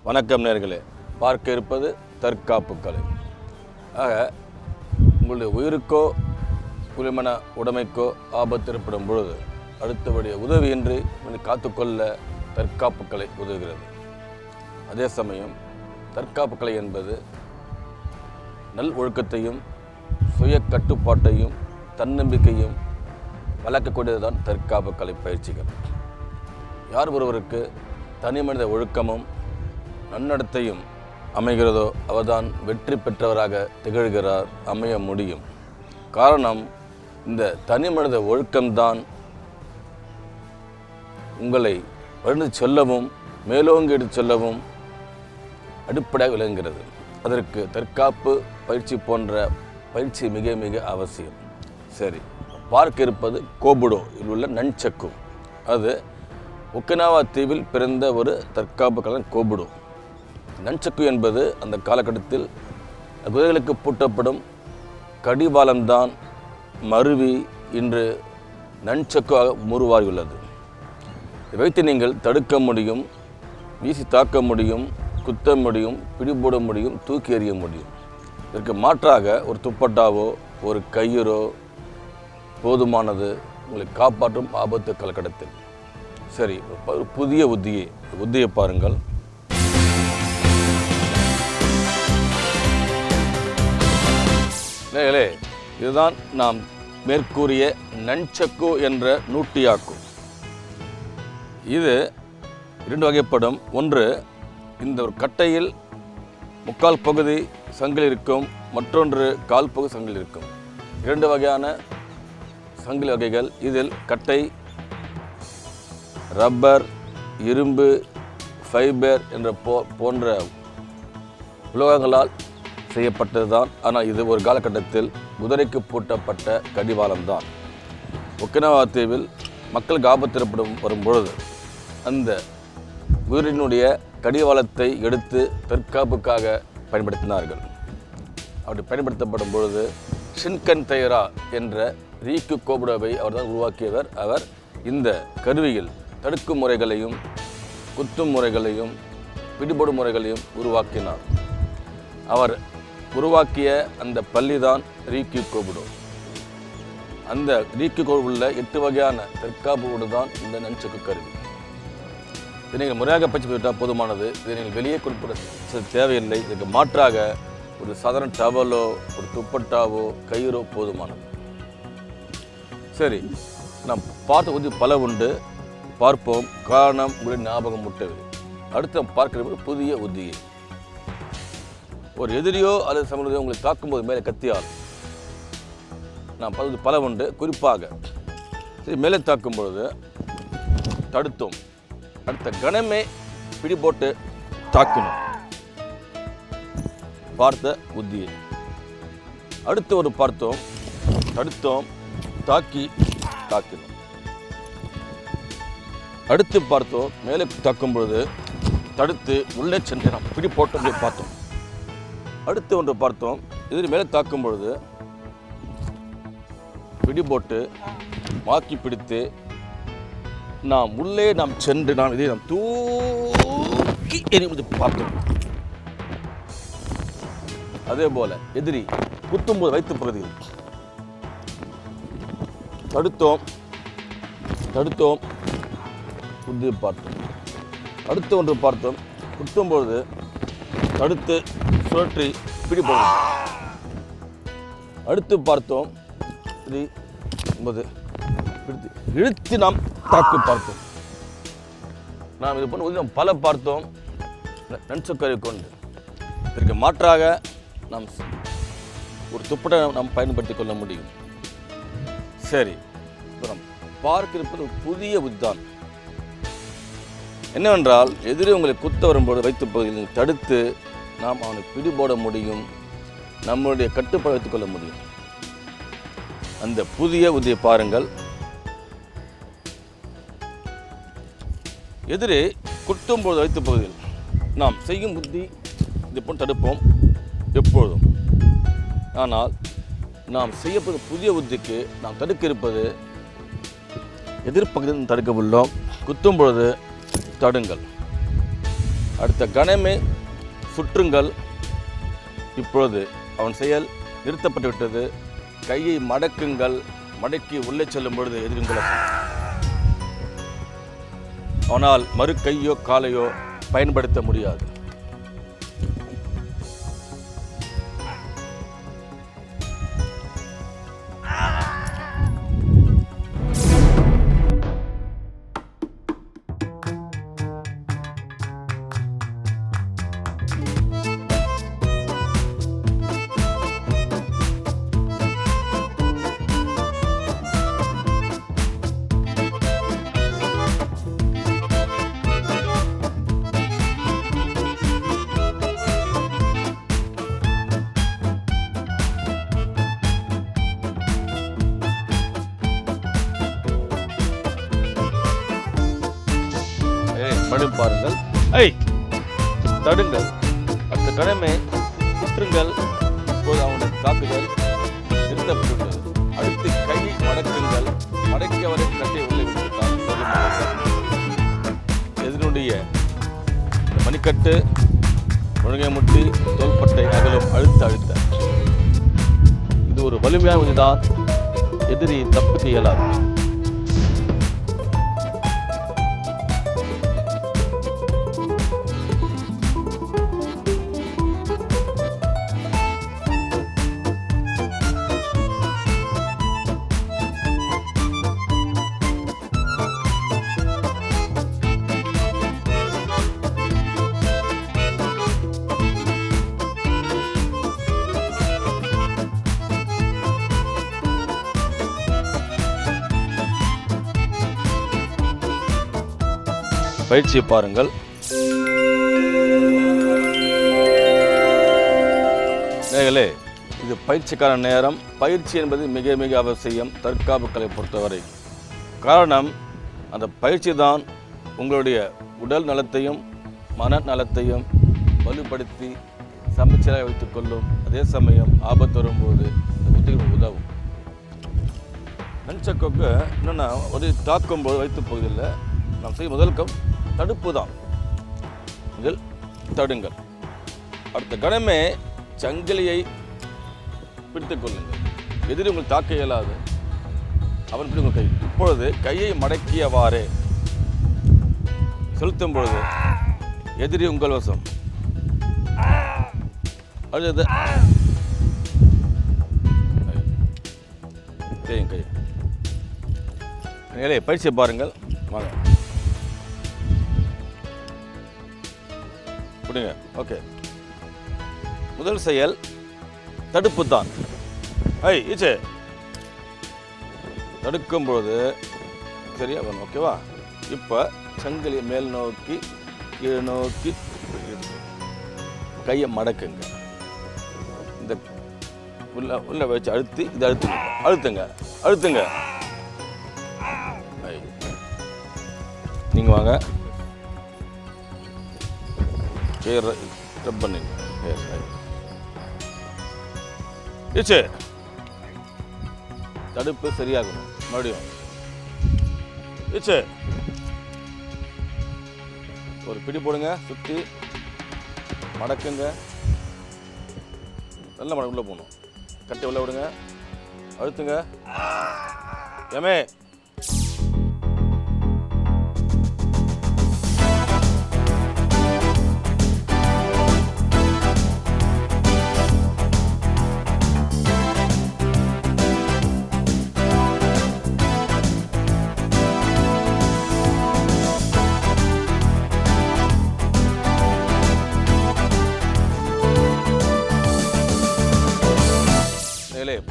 வணக்கம் நேயர்களே, பார்க்க இருப்பது தற்காப்பு கலை. ஆக உங்களுடைய உயிருக்கோ குளிமன உடைமைக்கோ ஆபத்து ஏற்படும் பொழுது அடுத்தபடிய உதவியின்றி காத்துக்கொள்ள தற்காப்பு கலை உதவுகிறது. அதே சமயம் தற்காப்பு கலை என்பது நல் ஒழுக்கத்தையும் சுய கட்டுப்பாட்டையும் தன்னம்பிக்கையும் வளர்க்கக்கூடியதுதான் தற்காப்பு கலை பயிற்சிகள். யார் ஒருவருக்கு தனி மனித ஒழுக்கமும் நன்னடத்தையும் அமைகிறதோ அவர்தான் வெற்றி பெற்றவராக திகழ்கிறார், அமைய முடியும். காரணம், இந்த தனி மனித ஒழுக்கம்தான் உங்களை வளர்ந்து செல்லவும் மேலோங்கி எடுத்து செல்லவும் அடிப்படையாக விளங்குகிறது. அதற்கு தற்காப்பு பயிற்சி போன்ற பயிற்சி மிக மிக அவசியம். சரி, பார்க்க இருப்பது கோபுடோ இல் உள்ள நன்சக்கு. அது ஒக்கினாவா தீவில் பிறந்த ஒரு தற்காப்பு கலை கோபுடோ. நன்சக்கு என்பது அந்த காலகட்டத்தில் குதிரைகளுக்கு பூட்டப்படும் கடிவாளம்தான் மருவி இன்று நன்சக்காக உருவாகியுள்ளது. இதை வைத்து நீங்கள் தடுக்க முடியும், வீசி தாக்க முடியும், குத்த முடியும், பிடிபோட முடியும், தூக்கி எறிய முடியும். இதற்கு மாற்றாக ஒரு துப்பட்டாவோ ஒரு கயிறோ போதுமானது உங்களை காப்பாற்றும் ஆபத்து காலகட்டத்தில். சரி, ஒரு புதிய உத்தியை பாருங்கள். இதுதான் நாம் மேற்கூறிய நன்சக்கு என்ற நூட்டியாக்கு. இது இரண்டு வகைப்படும். ஒன்று, இந்த ஒரு கட்டையில் முக்கால் பகுதி சங்கிலி இருக்கும், மற்றொன்று கால் பகுதி சங்கிலி இருக்கும். இரண்டு வகையான சங்கிலி வகைகள். இதில் கட்டை ரப்பர், இரும்பு, ஃபைபர் என்ற போன்ற உலோகங்களால் செய்யப்பட்டது தான். ஆனால் இது ஒரு காலகட்டத்தில் குதிரைக்கு பூட்டப்பட்ட கடிவாளம்தான். ஒக்கினாவா தீவில் மக்களுக்கு ஆபத்து ஏற்படும் வரும்பொழுது அந்த குதிரையினுடைய கடிவாளத்தை எடுத்து தற்காப்புக்காக பயன்படுத்தினார்கள். அப்படி பயன்படுத்தப்படும் பொழுது ஷின்கன் தைரா என்ற ரீக்கு கோபுடோவை அவர்தான் உருவாக்கியவர். அவர் இந்த கருவியில் தடுக்கும் முறைகளையும் குத்தும் முறைகளையும் பிடிபடும் முறைகளையும் உருவாக்கினார். அவர் உருவாக்கிய அந்த பள்ளிதான் ரீக்கு கோபுடோ. அந்த ரீக்கு கோபுள்ள 8 வகையான தற்காப்பு தான் இந்த நன்சக்கு கருவி. இதை நீங்கள் முறையாக பயிற்சி பெற்றால் போதுமானது. இதை நீங்கள் வெளியே கொடுப்பது தேவையில்லை. இதுக்கு மாற்றாக ஒரு சாதாரண டவலோ ஒரு துப்பட்டாவோ கயிறோ போதுமானது. சரி, நாம் பார்த்த உத்தி பல உண்டு, பார்ப்போம். காரணம் உங்களுடைய ஞாபகம் முட்டவில்லை. அடுத்து பார்க்கிற புதிய உத்தியை. ஒரு எதிரியோ அல்லது சமூகத்தையோ உங்களை தாக்கும்போது மேலே கத்தியால் நாம் பார்த்து பல உண்டு. குறிப்பாக சரி, மேலே தாக்கும் பொழுது தடுத்தோம், அடுத்த கணமே பிடி போட்டு தாக்கணும். பார்த்த உத்தியை. அடுத்து ஒரு பார்த்தோம், தடுத்தோம், தாக்கினோம். அடுத்து பார்த்தோம், மேலே தாக்கும் பொழுது தடுத்து உள்ளே சென்று நாம் பிடி போட்டு பார்த்தோம். அடுத்து ஒன்று பார்த்தோம், இதில் மேலே தாக்கும் பொழுது பிடி போட்டு மாக்கி பிடித்து நாம் உள்ளே சென்று இதை நாம் தூக்கி எறிவது பார்த்தோம். அதே போல எதிரி குத்தும்போது வைத்த பகுதியில் தடுத்தோம் புத்தி பார்த்தோம். அடுத்து ஒன்று பார்த்தோம், குத்தும்பொழுது தடுத்து சுழற்றி பிடிப்போம். அடுத்து பார்த்தோம், பிடித்து இழுத்து நாம் தாக்கு பார்த்தோம். நாம் இது பண்ண பல பார்த்தோம் நன்சக்கரை கொண்டு. இதற்கு மாற்றாக நாம் ஒரு துப்பட்டை நாம் பயன்படுத்திக் கொள்ள முடியும். சரி, நாம் பார்க்க இருப்பது புதிய புத்திதான். என்னவென்றால், எதிரே உங்களை குத்த வரும்போது வைத்த பகுதியில் தடுத்து நாம் அவனை பிடிபோட முடியும், நம்மளுடைய கட்டுப்பாடு வைத்துக் கொள்ள முடியும். அந்த புதிய உத்தியை பாருங்கள். எதிரே குத்தும்போது வைத்த பகுதியில் நாம் செய்யும் புத்தி இது போன்று தடுப்போம் எப்பொழுதும். ஆனால் நாம் செய்யப்படும் புதிய புத்திக்கு நாம் தடுக்க இருப்பது எதிர்ப்பகுதியில் தடுக்க உள்ளோம். குத்தும் பொழுது தடுங்கள். அடுத்த கணமே சுற்றுங்கள். இப்பொழுது அவன் செயல் நிறுத்தப்பட்டு விட்டது. கையை மடக்குங்கள். மடக்கி உள்ளே செல்லும் பொழுது எதிர்களை ஆனால் மறு கையோ காலையோ பயன்படுத்த முடியாது. மறுபடியும் பாருங்கள். தடுங்கள். அடுத்த கடமை சுற்றுங்கள். இப்போது அவனுடைய தாக்குதல் நிறுத்தப்பட்டுள்ளது. அடுத்து கையை மடக்குங்கள். மடக்கி அவரை கட்டி உள்ளே விட்டுவிட்டார். எதிரினுடைய மணிக்கட்டு முழங்கை முட்டி தோள்பட்டை அகலும் அழுத்த இது ஒரு வலிமையான இதுதான். எதிரி தப்பிக்க இயலாது. பயிற்சியை பாருங்கள். நேயர்களே, இது பயிற்சிக்கான நேரம். பயிற்சி என்பது மிக மிக அவசியம் தற்காப்பு கலை பொறுத்தவரை. காரணம், அந்த பயிற்சி தான் உங்களுடைய உடல் நலத்தையும் மன நலத்தையும் வலுப்படுத்தி சமச்சீராக வைத்துக் கொள்ளும். அதே சமயம் ஆபத்து வரும்போது இந்த உத்திகள் உதவும். நன்சக்கோக்கு என்னென்னா ஒரு தாக்கும்போது வைத்து போவதில்லை. நாம் செய்யும் முதல்கம் தடுப்பு தான். இதில் தடுங்கள். அடுத்த கணமே சங்கிலியை பிடித்துக் கொள்ளுங்கள். எதிரி உங்கள் தாக்க இயலாது. அவன் பிடி உங்கள் கை. இப்பொழுது கையை மடக்கியவாறே செலுத்தும் பொழுது எதிரி உங்கள் வசம். அடுத்தது கை. பயிற்சியை பாருங்கள். வாங்க புரியுங்க. ஓகே, முதல் செயல் தடுப்பு தான். ஈச்சே தடுக்கும் பொழுது சரியா வரும். ஓகேவா? இப்போ சங்கிலியை மேல் நோக்கி கீழ் நோக்கி கையை மடக்குங்க. இந்த உள்ள வச்சு அழுத்தி இதை அழுத்துங்க. நீங்கள் வாங்க பண்ணுங்க. தடுப்பு சரியாகணும். மறுபடியும் ஒரு பிடி போடுங்க. சுற்றி மடக்குங்க. நல்ல மடக்கு உள்ள போகணும். கட்டை உள்ள விடுங்க. அழுத்துங்க. ஏமே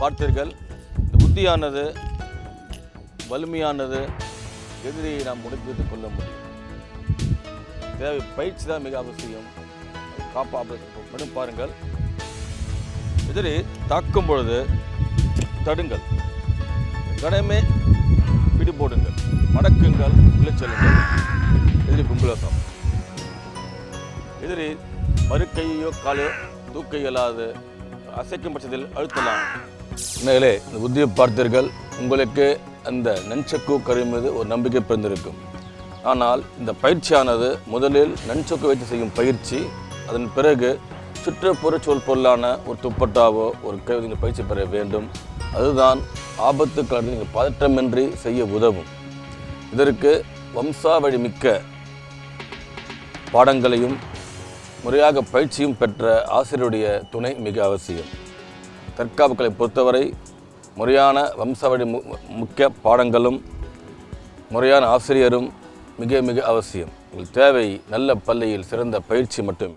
பார்த்தீர்கள். இந்த புத்தியானது வலிமையானது. எதிரியை நாம் முடித்துக் கொள்ள முடியும். தேவை பயிற்சி தான் மிக அவசியம். காப்பாற்ற பாருங்கள். எதிரி தாக்கும் பொழுது தடுங்கள். கடமை பிடி போடுங்கள். மடக்குங்கள். விளைச்சலுங்கள். எதிரி கும்பலசம். எதிரி மறுக்கையோ காலையோ தூக்க இயலாது. அசைக்கும் பட்சத்தில் அழுத்தலாம். உண்மையிலே இந்த புத்தியை பார்த்தீர்கள். உங்களுக்கு அந்த நன்சக்கு கருவி மீது ஒரு நம்பிக்கை பிறந்திருக்கும். ஆனால் இந்த பயிற்சியானது முதலில் நன்சொக்கு வைத்து செய்யும் பயிற்சி, அதன் பிறகு சுற்றுப்புறச்சூழல் பொருளான ஒரு துப்பட்டாவோ ஒரு கை நீங்கள் பயிற்சி பெற வேண்டும். அதுதான் ஆபத்து காலத்தில் நீங்கள் பதற்றமின்றி செய்ய உதவும். இதற்கு வம்சாவழி மிக்க பாடங்களையும் முறையாக பயிற்சியும் பெற்ற ஆசிரியருடைய துணை மிக அவசியம். தற்காப்புக்களை பொறுத்தவரை முறையான வம்சாவழி முக்கிய பாடங்களும் முறையான ஆசிரியரும் மிக மிக அவசியம். தேவை நல்ல பள்ளியில் சிறந்த பயிற்சி மட்டுமே.